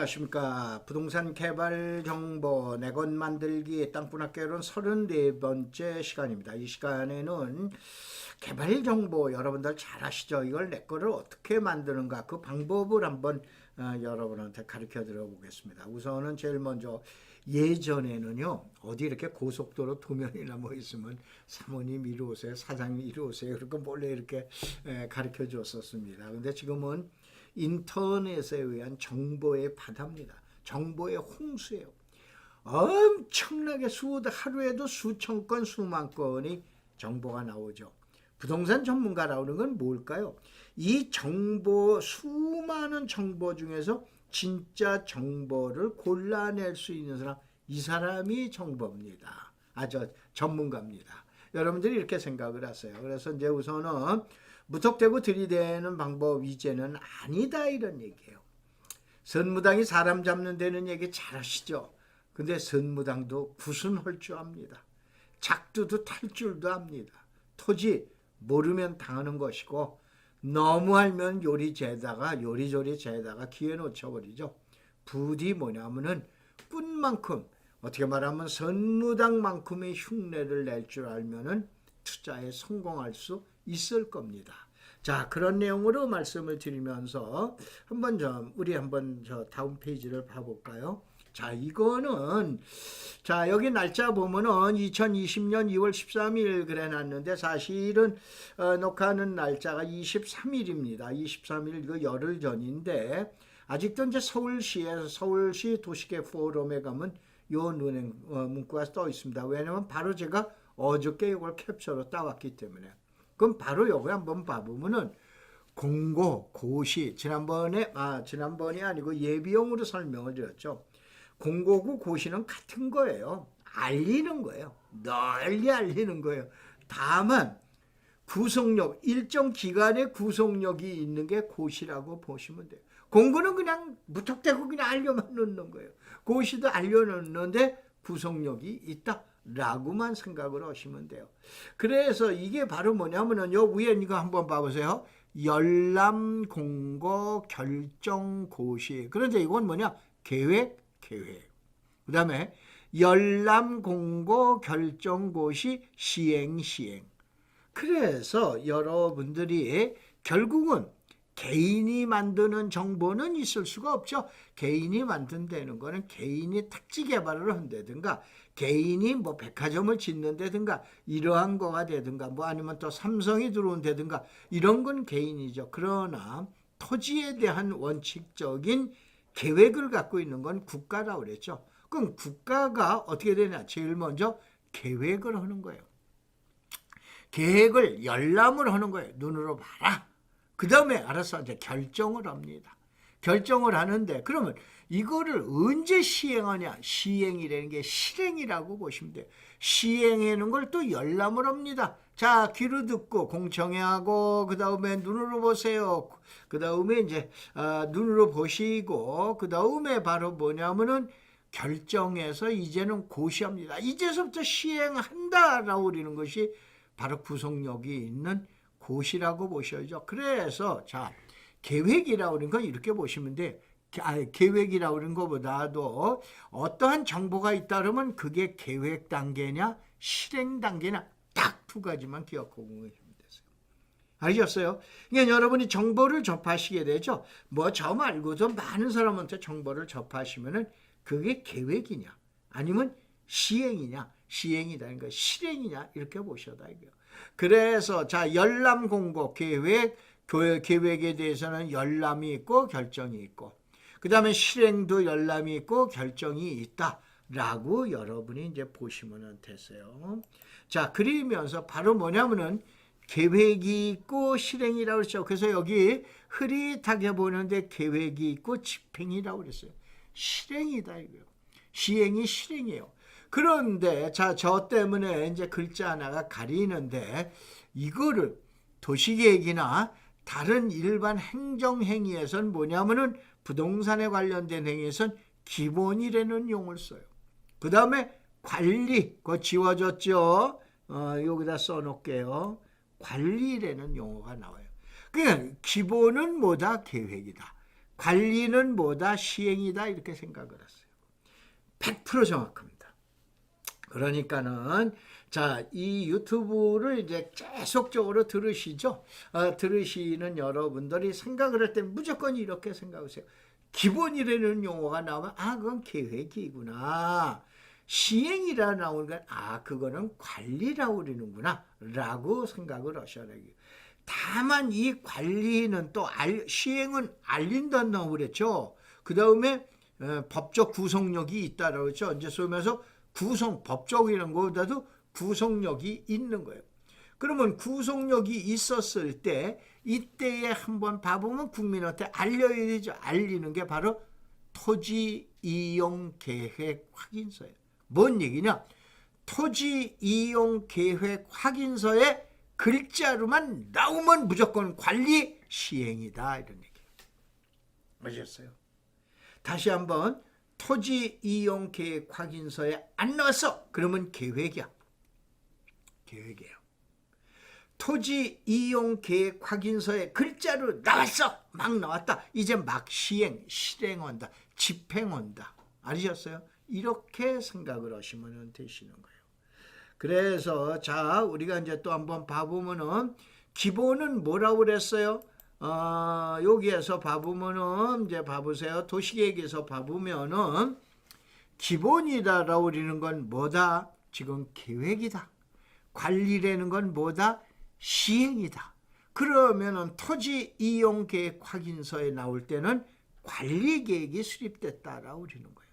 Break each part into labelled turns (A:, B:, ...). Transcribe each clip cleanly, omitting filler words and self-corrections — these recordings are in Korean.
A: 안녕하십니까. 부동산 개발 정보 내건 만들기 땅분학개론 34번째 시간입니다. 이 시간에는 개발 정보 여러분들 잘 아시죠? 이걸 내 거를 어떻게 만드는가 그 방법을 한번 여러분한테 가르쳐 드려 보겠습니다. 우선은 제일 먼저 예전에는요, 어디 이렇게 고속도로 도면이나 뭐 있으면 사모님 이리 오세요, 사장님 이리 오세요, 그렇게 몰래 이렇게 가르쳐 줬었습니다. 근데 지금은 인터넷에 의한 정보의 바다입니다. 정보의 홍수예요. 엄청나게 하루에도 수천 건, 수만 건의 정보가 나오죠. 부동산 전문가라고 하는 건 뭘까요? 이 정보, 수많은 정보 중에서 진짜 정보를 골라낼 수 있는 사람, 이 사람이 정보입니다. 전문가입니다. 여러분들이 이렇게 생각을 하세요. 그래서 이제 우선은 무턱대고 들이대는 방법 이제는 아니다 이런 얘기예요. 선무당이 사람 잡는 데는 얘기 잘 하시죠. 근데 선무당도 구순할 줄 압니다. 작두도 탈 줄도 압니다. 토지 모르면 당하는 것이고 너무 알면 요리조리 재다가 기회 놓쳐버리죠. 부디 뭐냐면은 꾼만큼, 어떻게 말하면 선무당만큼의 흉내를 낼 줄 알면은 투자에 성공할 수 있을 겁니다. 자, 그런 내용으로 말씀을 드리면서 우리 한번 다음 페이지를 봐볼까요? 자, 이거는 여기 날짜 보면은 2020년 2월 13일 그래 놨는데 사실은 녹화하는 날짜가 23일입니다. 23일 이거 열흘 전인데 아직도 이제 서울시 도시계 포럼에 가면 요 문구가 떠 있습니다. 왜냐면 바로 제가 어저께 이걸 캡처로 따왔기 때문에. 그럼 바로 요거 한번 봐보면은 공고, 고시, 지난번이 아니고 예비용으로 설명을 드렸죠. 공고고 고시는 같은 거예요. 알리는 거예요. 널리 알리는 거예요. 다만 일정 기간의 구속력이 있는 게 고시라고 보시면 돼요. 공고는 그냥 무턱대고 그냥 알려만 놓는 거예요. 고시도 알려놓는데 구속력이 있다라고만 생각을 하시면 돼요. 그래서 이게 바로 뭐냐면은 요 위에 이거 한번 봐보세요. 열람, 공고, 결정, 고시. 그런데 이건 뭐냐? 계획. 그 다음에 열람, 공고, 결정, 고시, 시행. 그래서 여러분들이 결국은 개인이 만드는 정보는 있을 수가 없죠. 개인이 만든다는 거는 개인이 택지 개발을 한다든가 개인이 뭐 백화점을 짓는다든가 이러한 거가 되든가 뭐 아니면 또 삼성이 들어온다든가 이런 건 개인이죠. 그러나 토지에 대한 원칙적인 계획을 갖고 있는 건 국가라고 그랬죠. 그럼 국가가 어떻게 되냐? 제일 먼저 계획을 하는 거예요. 계획을 열람을 하는 거예요. 눈으로 봐라. 그 다음에 알아서 이제 결정을 합니다. 결정을 하는데 그러면 이거를 언제 시행하냐? 시행이라는 게 실행이라고 보시면 돼요. 시행하는 걸 또 열람을 합니다. 자, 귀로 듣고 공청회하고 그 다음에 눈으로 보세요. 그 다음에 이제 눈으로 보시고 그 다음에 바로 뭐냐면은 결정해서 이제는 고시합니다. 이제서부터 시행한다라고 그러는 것이 바로 구속력이 있는 고시라고 보셔야죠. 그래서 계획이라고 하는 건 이렇게 보시면 돼. 계획이라고 하는 것보다도 어떠한 정보가 있다 그러면 그게 계획 단계냐 실행 단계냐 딱 두 가지만 기억하고 계시면 되세요. 아셨어요? 그러니까 여러분이 정보를 접하시게 되죠. 뭐 저 말고도 많은 사람한테 정보를 접하시면은 그게 계획이냐 아니면 시행이냐, 시행이라는 거 실행이냐 이렇게 보셔야 돼요. 그래서 열람, 공고, 계획에 대해서는 열람이 있고 결정이 있고 그 다음에 실행도 열람이 있고 결정이 있다라고 여러분이 이제 보시면 되세요. 그러면서 바로 뭐냐면은 계획이 있고 실행이라고 그랬죠. 그래서 여기 흐릿하게 보는데 계획이 있고 집행이라고 그랬어요. 실행이다 이거요. 시행이 실행이에요. 그런데 저 때문에 이제 글자 하나가 가리는데 이거를 도시계획이나 다른 일반 행정행위에선 뭐냐면은 부동산에 관련된 행위에선 기본이라는 용어를 써요. 그 다음에 관리, 그거 지워졌죠? 여기다 써놓을게요. 관리라는 용어가 나와요. 그러니까 기본은 뭐다? 계획이다. 관리는 뭐다? 시행이다. 이렇게 생각을 했어요. 100% 정확합니다. 그러니까는 자, 이 유튜브를 이제 계속적으로 들으시죠. 들으시는 여러분들이 생각을 할 때 무조건 이렇게 생각하세요. 기본이라는 용어가 나오면 그건 계획이구나. 시행이라 나오는 건 그거는 관리라고 그러는구나 라고 생각을 하셔야 돼요. 다만 이 관리는 또 시행은 알린다고 그랬죠. 그 다음에 법적 구속력이 있다라고 그랬죠. 이제 소위면서 법적이라는 것보다도 구속력이 있는 거예요. 그러면 구속력이 있었을 때 이때에 한번 봐보면 국민한테 알려야 되죠. 알리는 게 바로 토지 이용 계획 확인서예요. 뭔 얘기냐? 토지 이용 계획 확인서에 글자로만 나오면 무조건 관리 시행이다 이런 얘기예요. 아셨어요? 다시 한번 토지 이용 계획 확인서에 안 나왔어. 그러면 계획이야. 계획이에요. 토지 이용 계획 확인서에 글자로 나왔어. 막 나왔다. 이제 막 실행한다. 집행한다. 아셨어요? 이렇게 생각을 하시면 되시는 거예요. 그래서 자, 우리가 이제 또 한번 봐보면은 기본은 뭐라고 그랬어요? 여기에서 봐보면은 이제 봐보세요. 도시계획에서 봐보면은 기본이라고 그러는 건 뭐다? 지금 계획이다. 관리라는 건 뭐다? 시행이다. 그러면은 토지 이용 계획 확인서에 나올 때는 관리 계획이 수립됐다라고 그러는 거예요.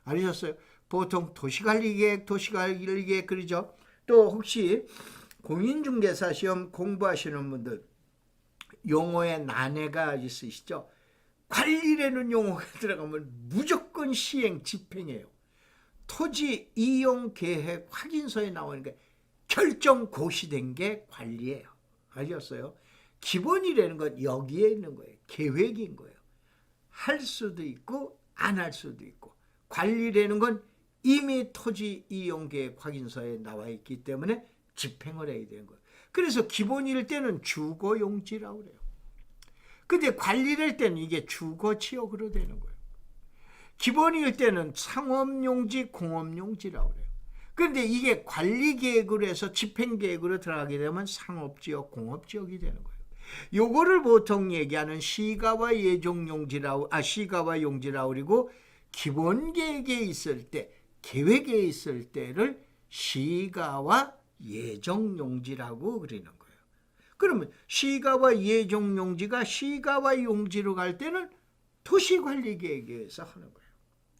A: 아셨어요? 보통 도시관리계획 그러죠. 또 혹시 공인중개사 시험 공부하시는 분들 용어에 난해가 있으시죠? 관리라는 용어가 들어가면 무조건 시행, 집행이에요. 토지 이용 계획 확인서에 나오는 게 결정 고시된 게 관리예요. 아셨어요? 기본이라는 건 여기에 있는 거예요. 계획인 거예요. 할 수도 있고 안 할 수도 있고. 관리라는 건 이미 토지 이용 계획 확인서에 나와 있기 때문에 집행을 해야 되는 거예요. 그래서 기본일 때는 주거용지라고 그래요. 근데 관리를 할 때는 이게 주거지역으로 되는 거예요. 기본일 때는 상업용지, 공업용지라고 그래요. 그런데 이게 관리계획으로 해서 집행계획으로 들어가게 되면 상업지역, 공업지역이 되는 거예요. 요거를 보통 얘기하는 시가와 시가와 용지라고 그리고 기본계획에 있을 때, 계획에 있을 때를 시가와 예정용지라고 그리는 거예요. 그러면 시가와 예정용지가 시가와 용지로 갈 때는 도시관리계획에서 하는 거예요.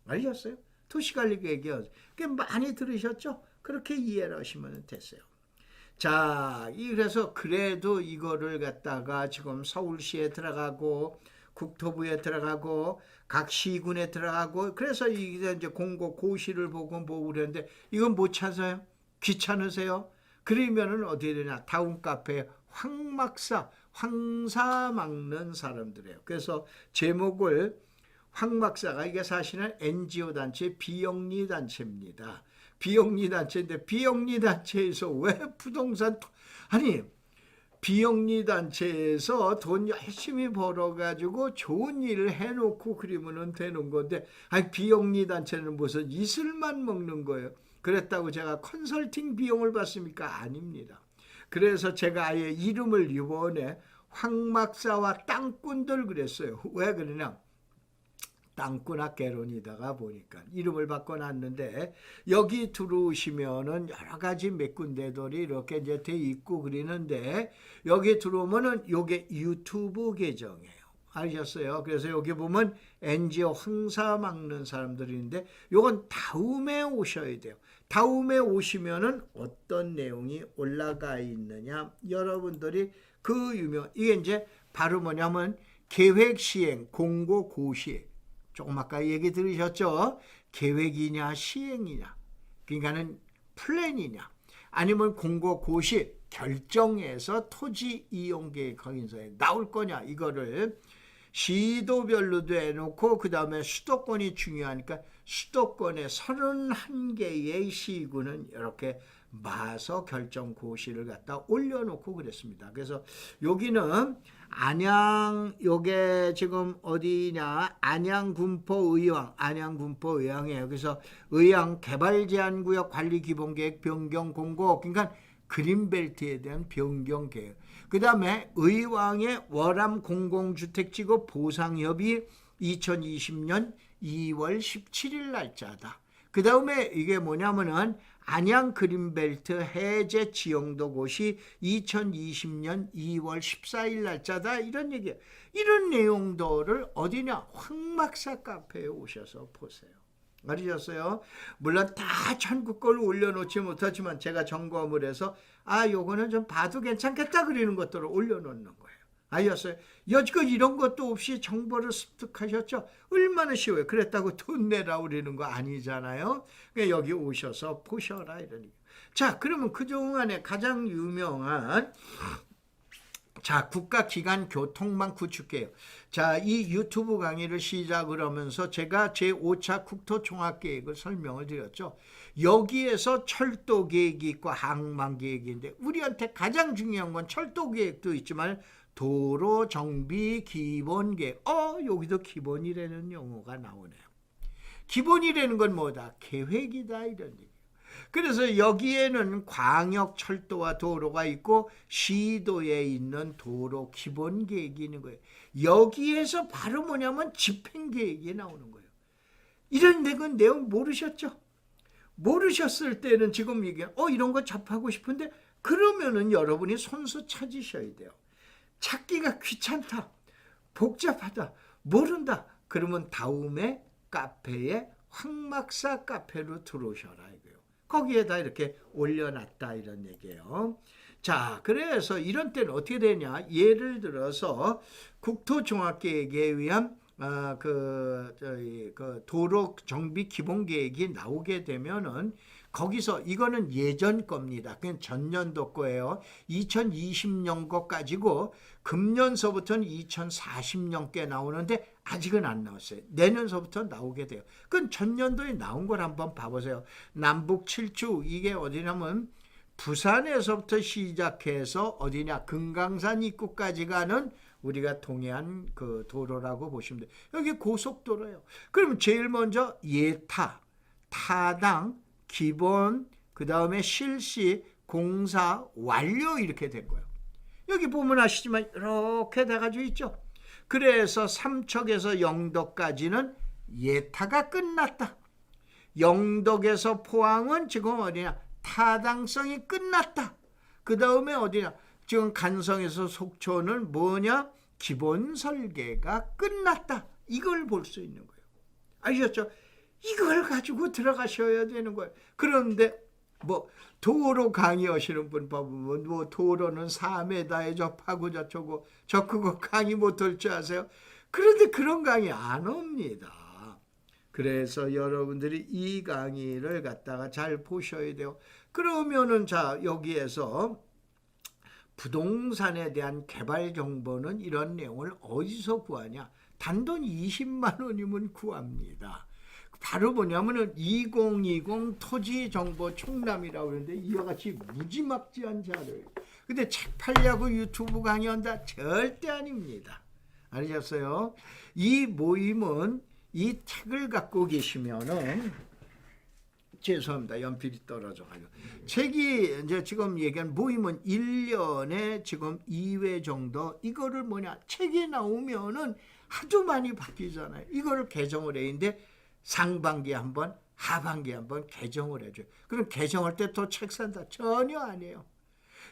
A: 알겠어요? 도시관리계획이요. 많이 들으셨죠? 그렇게 이해를 하시면 됐어요. 자, 그래서 그래도 이거를 갖다가 지금 서울시에 들어가고 국토부에 들어가고 각 시군에 들어가고 그래서 이제 공고 고시를 보고 그러는데 이건 못 찾아요? 귀찮으세요? 그러면은 어디에 되냐? 다운 카페에 황사 막는 사람들이에요. 그래서 제목을 황박사가 이게 사실은 NGO 단체, 비영리 단체입니다. 비영리 단체인데 비영리 단체에서 왜 부동산 비영리 단체에서 돈 열심히 벌어가지고 좋은 일을 해놓고 그러면 되는 건데 비영리 단체는 무슨 이슬만 먹는 거예요. 그랬다고 제가 컨설팅 비용을 받습니까? 아닙니다. 그래서 제가 아예 이름을 이번에 황박사와 땅꾼들 그랬어요. 왜 그러냐? 땅꾼아 개론이다가 보니까 이름을 바꿔놨는데 여기 들어오시면은 여러 가지 몇 군데들이 이렇게 이제 돼 있고 그러는데 여기 들어오면은 요게 유튜브 계정이에요. 아셨어요? 그래서 여기 보면 NGO 황사 막는 사람들이 있는데 요건 다음에 오셔야 돼요. 다음에 오시면은 어떤 내용이 올라가 있느냐 여러분들이 이게 이제 바로 뭐냐면 계획 시행 공고 고시 조금 아까 얘기 들으셨죠? 계획이냐 시행이냐 그러니까는 플랜이냐 아니면 공고 고시 결정해서 토지 이용 계획 확인서에 나올 거냐 이거를 시도별로도 해놓고 그 다음에 수도권이 중요하니까 수도권의 31개의 시군은 이렇게 마서 결정고시를 갖다 올려놓고 그랬습니다. 그래서 여기는 안양, 요게 지금 어디냐, 안양군포의왕, 의왕이에요. 그래서 의왕 개발제한구역 관리기본계획 변경 공고, 그러니까 그린벨트에 대한 변경 계획. 그 다음에 의왕의 월암 공공주택지구 보상협의 2020년 2월 17일 날짜다. 그 다음에 이게 뭐냐면은 안양 그린벨트 해제 지형도 고시 2020년 2월 14일 날짜다, 이런 얘기예요. 이런 내용들을 어디냐, 황막사 카페에 오셔서 보세요. 알으셨어요? 물론 다 전국 걸 올려놓지 못하지만 제가 점검을 해서 요거는 좀 봐도 괜찮겠다 그러는 것들을 올려놓는 거예요. 아셨어요? 여지껏 이런 것도 없이 정보를 습득하셨죠? 얼마나 쉬워요. 그랬다고 돈 내라 그러는 거 아니잖아요. 그러니까 여기 오셔서 보셔라 이러니까. 자, 그러면 그동안에 가장 유명한 국가기관 교통망 구축계획. 자, 이 유튜브 강의를 시작을 하면서 제가 제5차 국토종합계획을 설명을 드렸죠. 여기에서 철도계획이 있고 항만계획인데 우리한테 가장 중요한 건 철도계획도 있지만 도로정비기본계획. 여기도 기본이라는 용어가 나오네요. 기본이라는 건 뭐다? 계획이다, 이런 얘기. 그래서 여기에는 광역철도와 도로가 있고 시도에 있는 도로 기본계획이 있는 거예요. 여기에서 바로 뭐냐면 집행계획이 나오는 거예요. 이런 내용 모르셨죠? 모르셨을 때는 지금 이게 이런 거 접하고 싶은데, 그러면은 여러분이 손수 찾으셔야 돼요. 찾기가 귀찮다, 복잡하다, 모른다, 그러면 다음에 카페에 황막사 카페로 들어오셔라 이거예요. 거기에다 이렇게 올려놨다, 이런 얘기예요. 자, 그래서 이런 때는 어떻게 되냐, 예를 들어서 국토종합계획에 의한 도로 정비 기본계획이 나오게 되면은 거기서 이거는 예전 겁니다. 그냥 전년도 거예요. 2020년 거까지고 금년서부터는 2040년께 나오는데 아직은 안 나왔어요. 내년서부터 나오게 돼요. 그건 전년도에 나온 걸 한번 봐보세요. 남북 7주, 이게 어디냐면 부산에서부터 시작해서 어디냐, 금강산 입구까지 가는 우리가 동해안 그 도로라고 보시면 돼요. 여기 고속도로예요. 그럼 제일 먼저 예타, 타당, 기본, 그 다음에 실시, 공사, 완료 이렇게 된 거예요. 여기 보면 아시지만 이렇게 돼가지고 있죠. 그래서 삼척에서 영덕까지는 예타가 끝났다. 영덕에서 포항은 지금 어디냐, 타당성이 끝났다. 그 다음에 어디냐, 지금 간성에서 속초는 뭐냐, 기본 설계가 끝났다. 이걸 볼 수 있는 거예요. 아셨죠? 이걸 가지고 들어가셔야 되는 거예요. 그런데 도로 강의하시는 분 보면 도로는 4m에 접하고 저쩌고 저 그거 강의 못할 줄 아세요? 그런데 그런 강의 안 옵니다. 그래서 여러분들이 이 강의를 갖다가 잘 보셔야 돼요. 그러면은 여기에서 부동산에 대한 개발 정보는 이런 내용을 어디서 구하냐? 단돈 20만 원이면 구합니다. 바로 뭐냐면은 2020 토지정보 총람이라고 그러는데 이와 같이 무지막지한 자료예요. 근데 책 팔려고 유튜브 강의한다? 절대 아닙니다. 아셨어요? 이 모임은 이 책을 갖고 계시면은, 죄송합니다. 연필이 떨어져가지고. 책이 이제 지금 얘기한 모임은 1년에 지금 2회 정도, 이거를 책이 나오면은 하도 많이 바뀌잖아요. 이거를 개정을 했는데 상반기에 한 번, 하반기에 한 번 개정을 해줘요. 그럼 개정할 때 또 책 산다? 전혀 아니에요.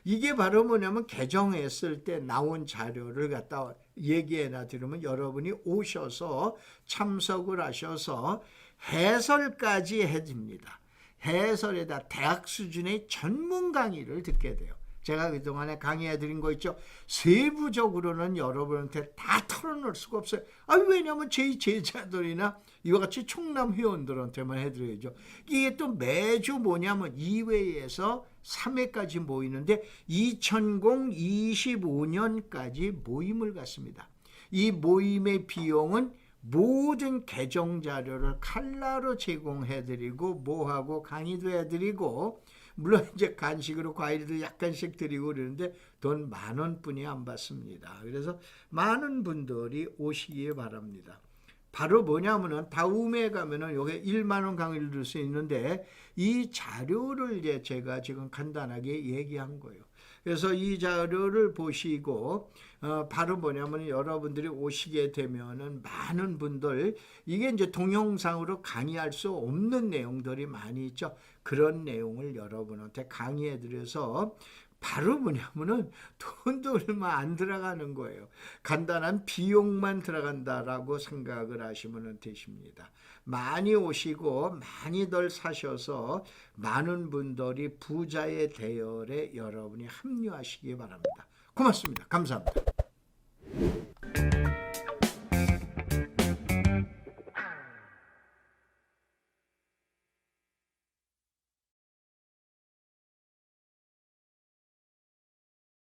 A: 이게 바로 뭐냐면 개정했을 때 나온 자료를 갖다 얘기해나 드리면 여러분이 오셔서 참석을 하셔서 해설까지 해줍니다. 해설에다 대학 수준의 전문 강의를 듣게 돼요. 제가 그동안에 강의해드린 거 있죠. 세부적으로는 여러분한테 다 털어놓을 수가 없어요. 왜냐하면 제 제자들이나 이와 같이 총남 회원들한테만 해드려야죠. 이게 또 매주 뭐냐면 2회에서 3회까지 모이는데 2025년까지 모임을 갖습니다. 이 모임의 비용은 모든 개정 자료를 칼라로 제공해드리고 뭐하고 강의도 해드리고 물론 이제 간식으로 과일도 약간씩 드리고 그러는데 돈 10,000원뿐이 안 받습니다. 그래서 많은 분들이 오시기 바랍니다. 바로 뭐냐면은 다음에 가면은 요게 1만 원 강의를 들 수 있는데 이 자료를 이제 제가 지금 간단하게 얘기한 거예요. 그래서 이 자료를 보시고 바로 뭐냐면 여러분들이 오시게 되면은 많은 분들 이게 이제 동영상으로 강의할 수 없는 내용들이 많이 있죠. 그런 내용을 여러분한테 강의해 드려서 바로 뭐냐면은 돈도 얼마 안 들어가는 거예요. 간단한 비용만 들어간다라고 생각을 하시면 되십니다. 많이 오시고 많이들 사셔서 많은 분들이 부자의 대열에 여러분이 합류하시기 바랍니다. 고맙습니다. 감사합니다.